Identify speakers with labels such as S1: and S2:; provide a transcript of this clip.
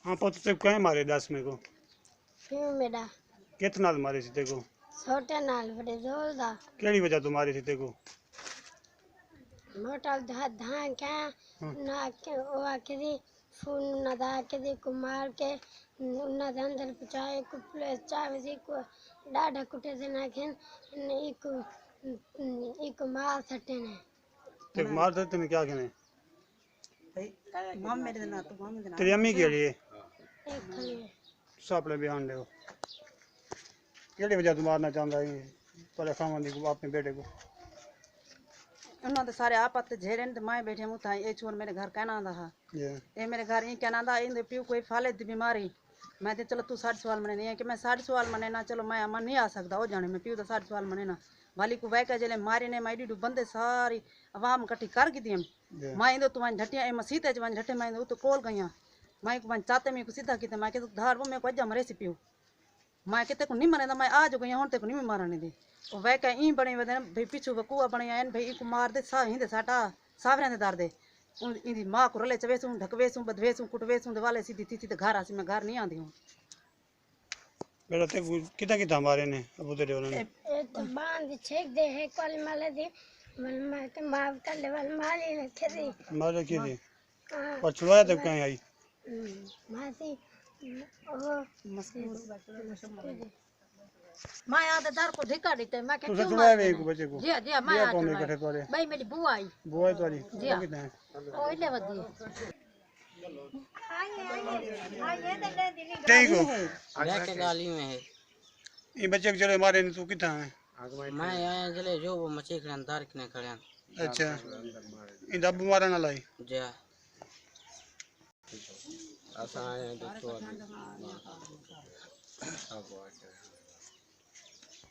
S1: हाँ पुत्र ते कहीं मारे 10 में को
S2: क्यों मेरा
S1: कितना नाल मारे सी ते को
S2: छोटे नाल बड़े जोर दा
S1: केड़ी वजह तो मारे सी ते को
S2: मोटा धान क्या
S1: हाँ
S2: ना के वो आखिरी फोन ना दा के कुमार के ना अंदर पचाए को प्लेस चावे से को डाडा कुटे से ना खेन एक मार सटे ने
S1: ते मार देते में क्या कहने
S3: मोहम्मद ना तो मोहम्मद ना
S1: तेरी अम्मी के लिए
S2: एक खली
S1: सापड़े बयान दे केड़ी वजह तो मारना चाहता है पर खामंदी को अपने बेटे को
S3: उन्होंने तो सारे आपत झेड़े तो मैं बैठे हूँ था ये छोर मेरे घर कहना था ये मेरे घर ये कहना था इन प्यू कोई फाले दी बीमारी मैं तो चलो तू 60 सवाल मने नहीं है कि मैं 60 सवाल मने ना चलो मैं अमन नहीं आ सकता हो जाने में प्यू तो 60 सवाल मने ना वाली को वह जले मारे ने मैं डी बंदे सारी आवाम इकट्ठी कर गी थी मैं इंदो तुम्हारी झटिया ए मसीत है जवान झटे मैं तो कोल गया मैं को चाहते मैं को सीधा की मैं के धार वो मैं को अजा मरे सी प्यू मैं किते को नहीं मरे मैं आज गई हूं ते को नहीं मारने दे ओ वह का ई बने वदन भाई पिछु वकुआ बने आन भाई को मार दे सा हिंदे साटा सावरे ने दार दे उन इंदी मां को रले चवेसू ढकवेसू बदवेसू कुटवेसू वाले सीधी थी तो घर आसी मैं घर नहीं आंदी हूं
S1: बेटा ते किता किता मारे ने अबू तेरे उन्होंने
S2: ए तो बांध छेक दे है कल माले दे मन मैं के मार कर लेवल मारी रखे दे
S1: मारे के थे पर छुड़वाया तब कहीं आई
S2: मासी ओ
S4: मैं आधे दर को धिक्का देते मैं
S1: तू
S4: क्यों
S1: छुड़वाया वे को बच्चे को
S4: जी जी मैं
S1: ये
S4: आ
S1: कौन है कठे तोरे
S4: भाई मेरी बुआ आई
S1: बुआ है तोरी
S4: जी
S1: वो कितना है
S4: ओ इले वदी
S1: कहीं को
S5: के गाली में है
S1: ये बच्चे को चले मारे ने तू किथा है
S5: मैं आया जले जो वो मछली खड़न दार किने खड़न
S1: अच्छा इन दब मारा ना लाई
S5: जा
S6: असां आया तो